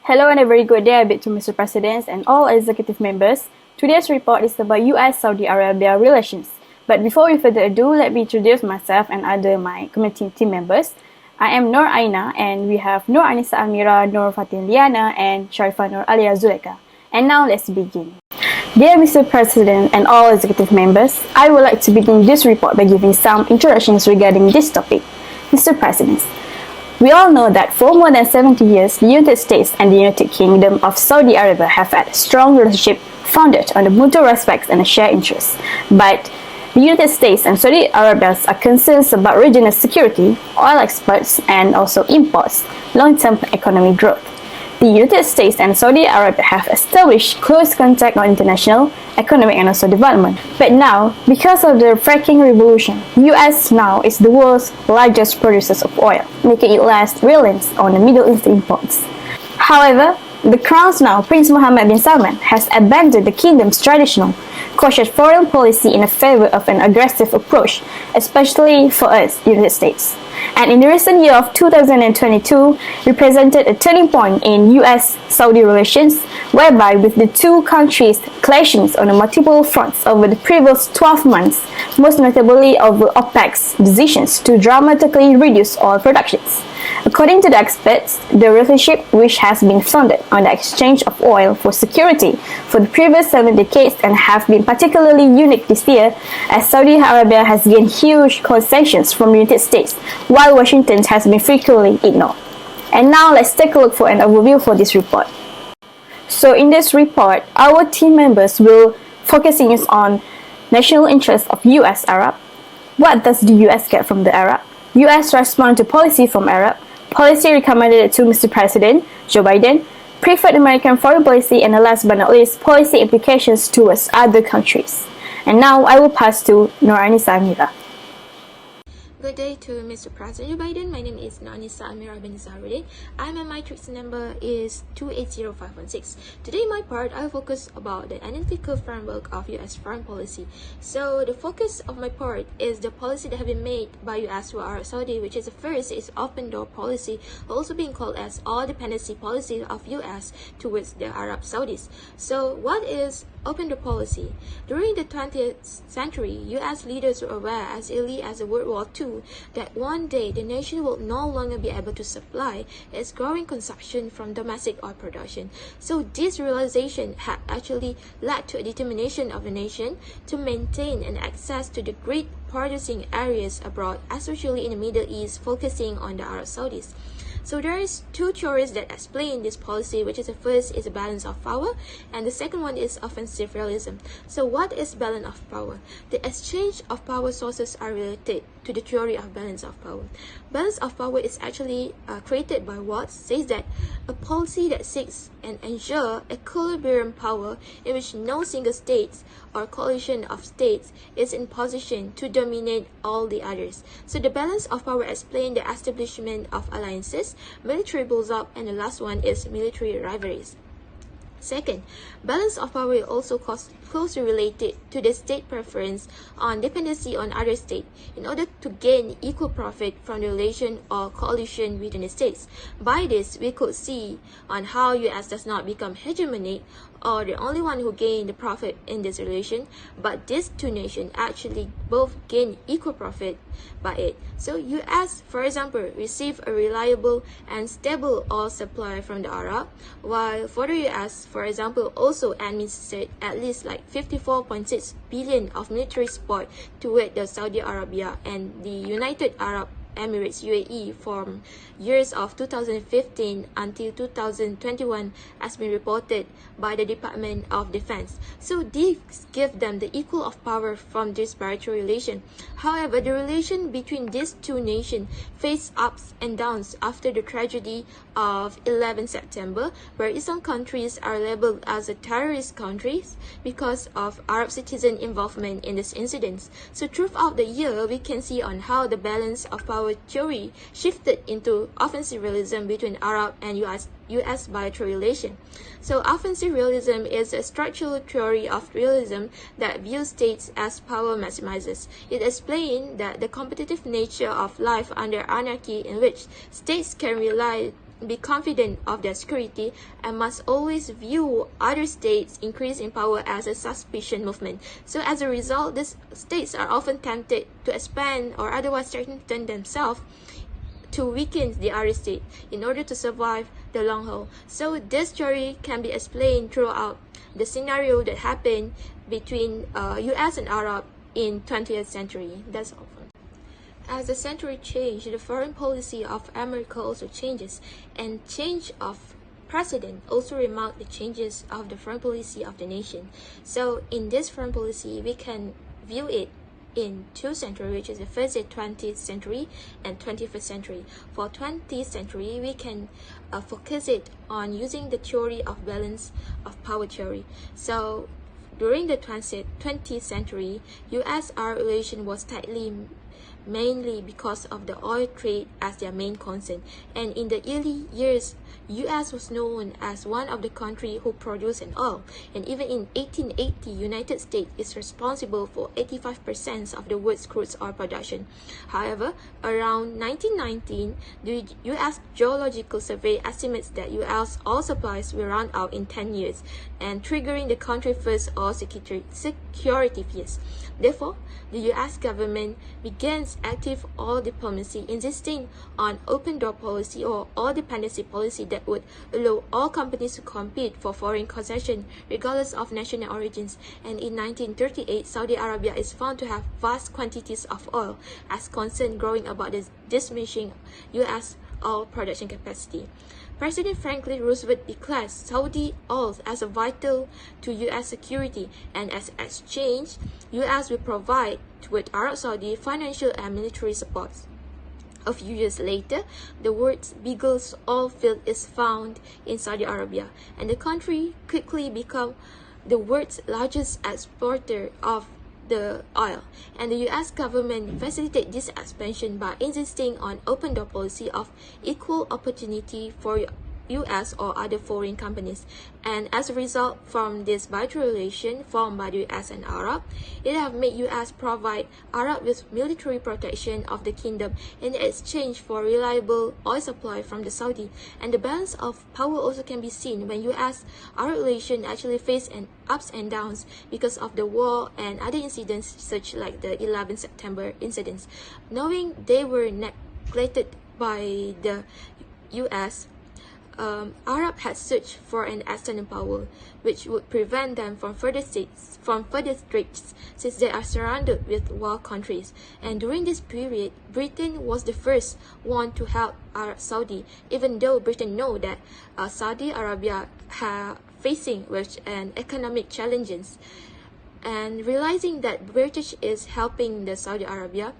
Hello and a very good day to Mr. President and all executive members. Today's report is about US-Saudi Arabia relations. But before we further ado, let me introduce myself and other my committee team members. I am Nur AINNA and we have Nur Anisa AMIRAH, Nur FATIN LIYANA and SHARIFAH NURALIYA ZULAIKHA. And now let's begin. Dear Mr. President and all executive members, I would like to begin this report by giving some introductions regarding this topic. Mr. President, we all know that for more than 70 years, the United States and the United Kingdom of Saudi Arabia have had a strong relationship founded on the mutual respect and shared interests. But the United States and Saudi Arabia are concerned about regional security, oil exports, and also imports, long-term economic growth. The United States and Saudi Arabia have established close contact on international, economic and also development. But now, because of the fracking revolution, US now is the world's largest producers of oil, making it less reliant on the Middle East imports. However, the Crown's now Prince Mohammed bin Salman has abandoned the kingdom's traditional, cautious foreign policy in favor of an aggressive approach, especially for us, United States. And in the recent year of 2022, represented a turning point in US-Saudi relations, whereby with the two countries clashing on multiple fronts over the previous 12 months, most notably over OPEC's decisions to dramatically reduce oil productions. According to the experts, the relationship, which has been founded on the exchange of oil for security for the previous 7 decades and have been particularly unique this year, as Saudi Arabia has gained huge concessions from the United States, while Washington has been frequently ignored. And now let's take a look for an overview for this report. So in this report, our team members will focusing on national interests of US Arab. What does the US get from the Arab? US respond to policy from Arab, policy recommended to Mr. President Joe Biden, preferred American foreign policy, and last but not least, policy implications towards other countries. And now I will pass to Nur Anisa AMIRAH. Good day to Mr. President Joe Biden. My name is ANESA AMIRAH bin ZAHARUDIN. My matrix number is 280516. Today, my part, I will focus about the analytical framework of U.S. foreign policy. So, the focus of my part is the policy that have been made by U.S. to Arab Saudi, which is the first is open door policy, also being called as all dependency policy of U.S. towards the Arab Saudis. So, what is open door policy? During the 20th century, U.S. leaders were aware as early as World War II that one day the nation will no longer be able to supply its growing consumption from domestic oil production. So this realization had actually led to a determination of the nation to maintain an access to the great producing areas abroad, especially in the Middle East, focusing on the Arab Saudis. So there is two theories that explain this policy, which is the first is a balance of power and the second one is offensive realism. So what is balance of power? The exchange of power sources are related to the theory of balance of power. Balance of power is actually created by Watts, says that a policy that seeks and ensure equilibrium power in which no single state or coalition of states is in position to dominate all the others. So the balance of power explains the establishment of alliances, military build-up, and the last one is military rivalries. Second, balance of power is also closely related to the state preference on dependency on other states in order to gain equal profit from the relation or coalition within the states. By this, we could see on how US does not become hegemonic or the only one who gain the profit in this relation, but these two nations actually both gain equal profit by it. So US, for example, receive a reliable and stable oil supply from the Arab, while for the US, for example, also administered at least like 54.6 billion of military support toward the Saudi Arabia and the United Arab Emirates UAE from years of 2015 until 2021 has been reported by the Department of Defense. So these give them the equal of power from this bilateral relation. However, the relation between these two nations faced ups and downs after the tragedy of 11 September, where some countries are labeled as a terrorist countries because of Arab citizen involvement in this incident. So throughout the year, we can see on how the balance of power theory shifted into offensive realism between Arab and US bilateral relation. So offensive realism is a structural theory of realism that views states as power maximizers. It explains that the competitive nature of life under anarchy in which states can rely be confident of their security and must always view other states' increase in power as a suspicion movement. So as a result, these states are often tempted to expand or otherwise strengthen themselves to weaken the other state in order to survive the long haul. So this theory can be explained throughout the scenario that happened between US and Arab in 20th century. That's all. As the century changed, the foreign policy of America also changes, and change of president also remarked the changes of the foreign policy of the nation. So in this foreign policy, we can view it in two centuries, which is the first 20th century and 21st century. For 20th century, we can focus it on using the theory of balance of power theory. So during the 20th century, US-Arab relation was tightly mainly because of the oil trade as their main concern. And in the early years, US was known as one of the countries who produced an oil. And even in 1880, United States is responsible for 85% of the world's crude oil production. However, around 1919, the US Geological Survey estimates that US oil supplies will run out in 10 years, and triggering the country's first oil security fears. Therefore, the US government began active oil diplomacy, insisting on open door policy or oil dependency policy that would allow all companies to compete for foreign concession regardless of national origins. And in 1938, Saudi Arabia is found to have vast quantities of oil, as concern growing about the diminishing US oil production capacity. President Franklin Roosevelt declared Saudi oil as a vital to U.S. security, and as exchange, U.S. will provide with Arab Saudi financial and military support. A few years later, the world's biggest oil field is found in Saudi Arabia, and the country quickly became the world's largest exporter of the oil, and the US government facilitated this expansion by insisting on open door policy of equal opportunity for US or other foreign companies. And as a result, from this bilateral relation formed by the US and Arab, it have made US provide Arab with military protection of the kingdom in exchange for reliable oil supply from the Saudi. And the balance of power also can be seen when US-Arab relation actually face an ups and downs because of the war and other incidents such like the 11 September incidents. Knowing they were neglected by the US, Arab had searched for an external power which would prevent them from further threats, since they are surrounded with war countries. And during this period, Britain was the first one to help Arab Saudi, even though Britain know that Saudi Arabia facing with an economic challenges. And realizing that British is helping the Saudi Arabia,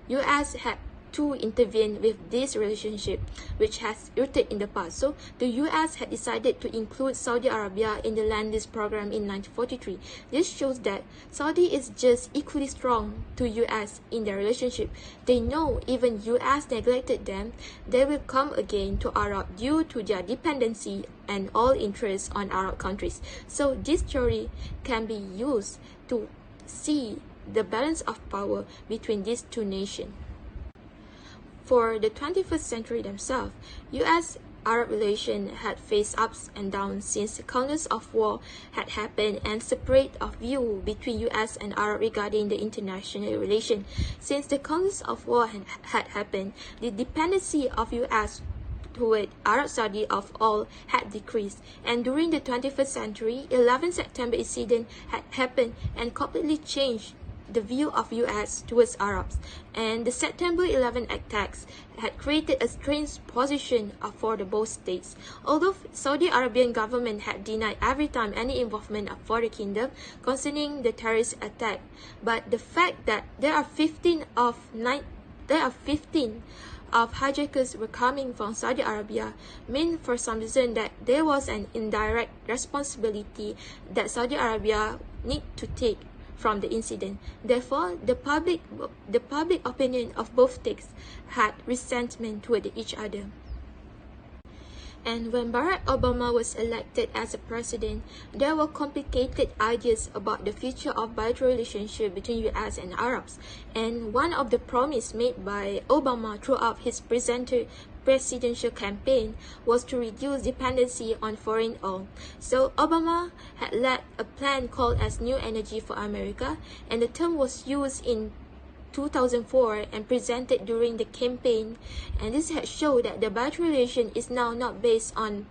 US had to intervene with this relationship, which has rooted in the past. So the US had decided to include Saudi Arabia in the land lease program in 1943. This shows that Saudi is just equally strong to US in their relationship. They know even US neglected them, they will come again to Arab due to their dependency and all interests on Arab countries. So this theory can be used to see the balance of power between these two nations. For the 21st century themselves, US-Arab relations had faced ups and downs since the Congress of War had happened and separate of view between US and Arab regarding the international relation. Since the Congress of War had happened, the dependency of US toward Arab Saudi of oil had decreased, and during the 21st century, 11 September incident had happened and completely changed the view of US towards Arabs, and the September 11 attacks had created a strange position for the both states. Although Saudi Arabian government had denied every time any involvement for the kingdom concerning the terrorist attack, but the fact that there are 15 of hijackers were coming from Saudi Arabia mean for some reason that there was an indirect responsibility that Saudi Arabia need to take from the incident. Therefore, the public opinion of both states had resentment toward each other. And when Barack Obama was elected as a president, there were complicated ideas about the future of bilateral relationship between US and Arabs. And one of the promises made by Obama throughout his presidential campaign was to reduce dependency on foreign oil. So Obama had led a plan called as New Energy for America, and the term was used in 2004 and presented during the campaign, and this had shown that the bilateral is now not based on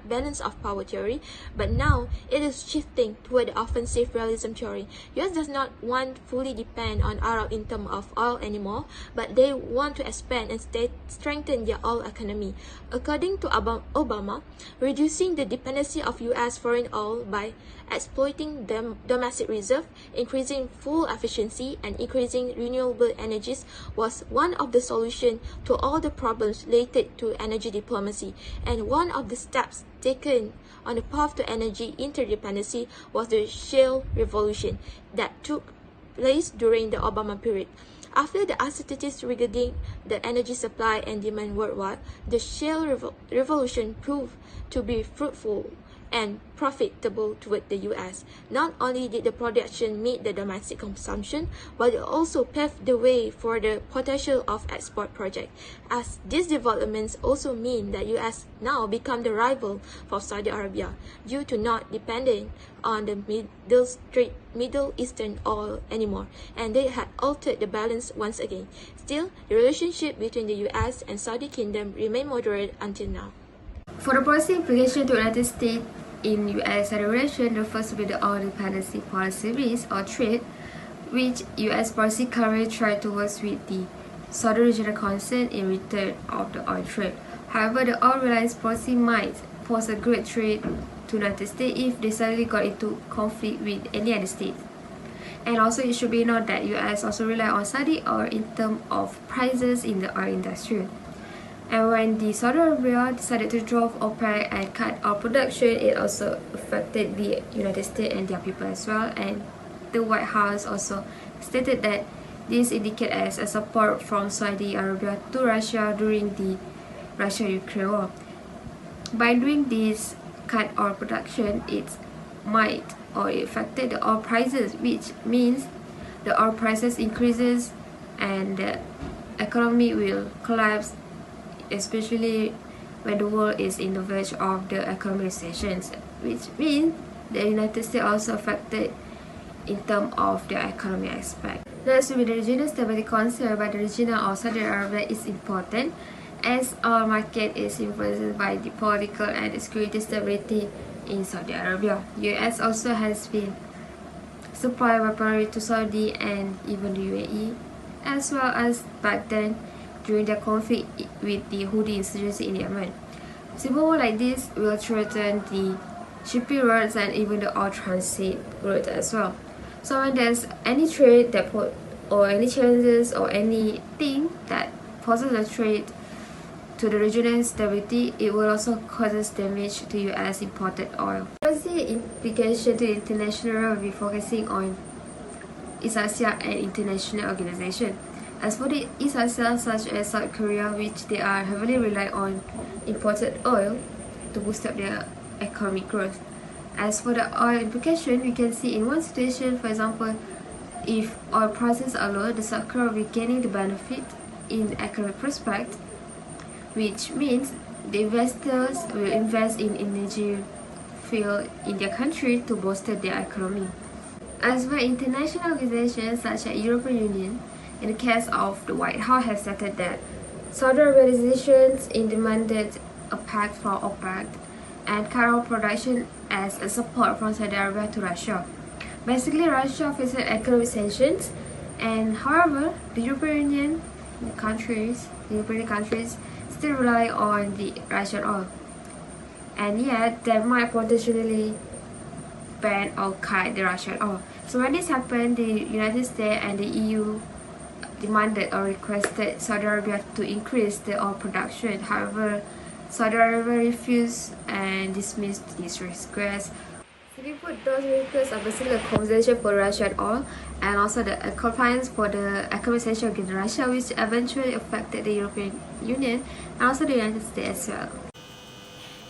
balance of power theory, but now it is shifting toward the offensive realism theory. US does not want fully depend on Arab in terms of oil anymore, but they want to expand and strengthen their oil economy. According to Obama, reducing the dependency of US foreign oil by exploiting domestic reserve, increasing fuel efficiency, and increasing renewable energies was one of the solutions to all the problems related to energy diplomacy, and one of the steps taken on the path to energy interdependency was the shale revolution that took place during the Obama period. After the uncertainties regarding the energy supply and demand worldwide, the shale revolution proved to be fruitful and profitable toward the US. Not only did the production meet the domestic consumption, but it also paved the way for the potential of export projects, as these developments also mean that US now become the rival for Saudi Arabia due to not depending on the Middle Eastern oil anymore, and they had altered the balance once again. Still, the relationship between the US and Saudi Kingdom remain moderate until now. For the policy implication to United States in US-Saudi relation refers to the oil dependency policy risk or trade, which US policy currently try towards with the Saudi regional concern in return of the oil trade. However, the oil reliance policy might pose a great threat to United States if they suddenly got into conflict with any other state. And also it should be known that US also rely on Saudi oil in terms of prices in the oil industry. And when the Saudi Arabia decided to drop OPEC and cut oil production, it also affected the United States and their people as well. And the White House also stated that this indicated as a support from Saudi Arabia to Russia during the Russia-Ukraine war. By doing this cut oil production, it might or it affected the oil prices, which means the oil prices increases and the economy will collapse, especially when the world is in the verge of the economic recession, which means the United States also affected in terms of the economic aspect. Next will be the regional stability concern by the region of Saudi Arabia is important, as our market is influenced by the political and security stability in Saudi Arabia. US also has been supplying weaponry to Saudi and even the UAE, as well as back then during the conflict with the Houthi insurgency in Yemen. Civil war like this will threaten the shipping routes and even the oil transit route as well. So when there's any trade that or any challenges or anything that poses a threat to the regional stability, it will also cause damage to US imported oil. Policy implication to the international will be focusing on East Asia and international organization. As for the East Asia, such as South Korea, which they are heavily reliant on imported oil to boost up their economic growth. As for the oil implication, we can see in one situation, for example, if oil prices are low, the South Korea will be gaining the benefit in economic prospect, which means the investors will invest in energy field in their country to bolster their economy. As for international organizations such as European Union, in the case of the White House has stated that Saudi Arabia decisions in demanded a pact for OPEC and cut off production as a support from Saudi Arabia to Russia. Basically, Russia faces economic sanctions, and however, the European Union, European countries still rely on the Russian oil, and yet they might potentially ban or cut the Russian oil. So when this happened, the United States and the EU demanded or requested Saudi Arabia to increase the oil production. However, Saudi Arabia refused and dismissed this request. Simply put, those requests are basically a compensation for Russian oil and also the compliance for the economic sanctions against Russia, which eventually affected the European Union and also the United States as well.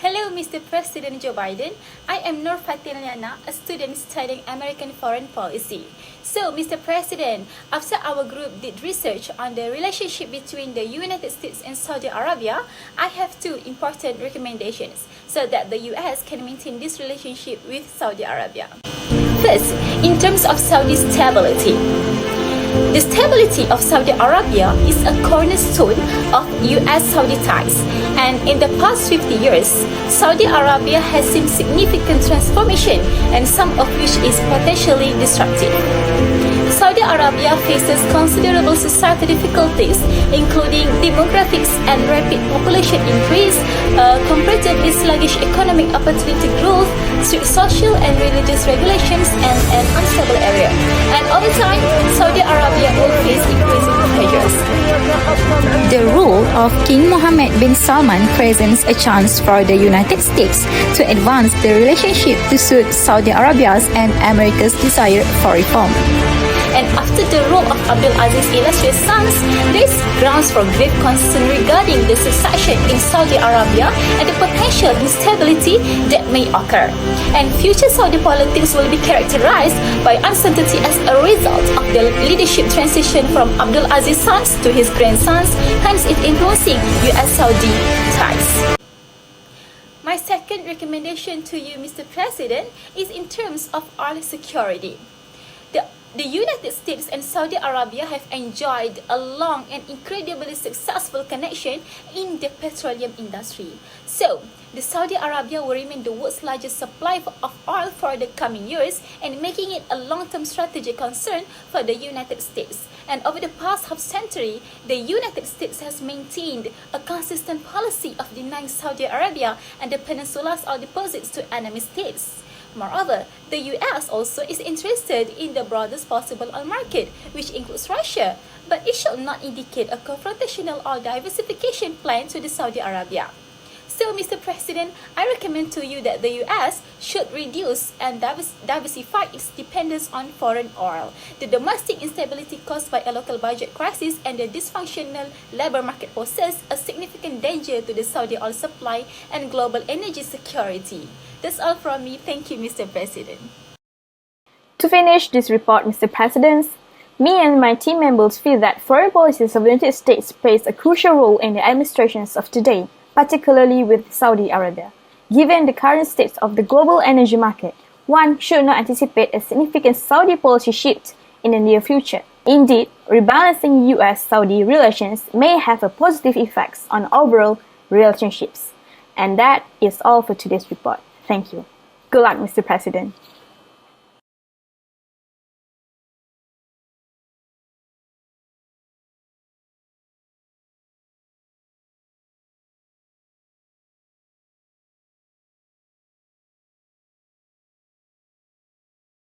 Hello, Mr. President Joe Biden. I am Nur LIYANA, a student studying American foreign policy. So, Mr. President, after our group did research on the relationship between the United States and Saudi Arabia, I have two important recommendations so that the US can maintain this relationship with Saudi Arabia. First, in terms of Saudi stability. The stability of Saudi Arabia is a cornerstone of US-Saudi ties, and in the past 50 years, Saudi Arabia has seen significant transformation, and some of which is potentially disruptive. Saudi Arabia faces considerable societal difficulties, including demographics and rapid population increase, comparatively sluggish economic opportunity growth, strict social and religious regulations, and an unstable area. And over time, Saudi Arabia will face increasing pressures. The rule of King Mohammed bin Salman presents a chance for the United States to advance the relationship to suit Saudi Arabia's and America's desire for reform. And after the rule of Abdul Aziz's illustrious sons, there is grounds for grave concern regarding the succession in Saudi Arabia and the potential instability that may occur. And future Saudi politics will be characterized by uncertainty as a result of the leadership transition from Abdul Aziz's sons to his grandsons, hence it influencing US-Saudi ties. My second recommendation to you, Mr. President, is in terms of oil security. The United States and Saudi Arabia have enjoyed a long and incredibly successful connection in the petroleum industry. So, the Saudi Arabia will remain the world's largest supplier of oil for the coming years and making it a long-term strategic concern for the United States. And over the past half-century, the United States has maintained a consistent policy of denying Saudi Arabia and the peninsula's oil deposits to enemy states. Moreover, the US also is interested in the broadest possible oil market, which includes Russia, but it should not indicate a confrontational oil diversification plan to the Saudi Arabia. So, Mr. President, I recommend to you that the US should reduce and diversify its dependence on foreign oil. The domestic instability caused by a local budget crisis and the dysfunctional labor market poses a significant danger to the Saudi oil supply and global energy security. That's all from me. Thank you, Mr. President. To finish this report, Mr. President, me and my team members feel that foreign policies of the United States plays a crucial role in the administrations of today, particularly with Saudi Arabia. Given the current state of the global energy market, one should not anticipate a significant Saudi policy shift in the near future. Indeed, rebalancing US-Saudi relations may have a positive effects on overall relationships. And that is all for today's report. Thank you. Good luck, Mr. President.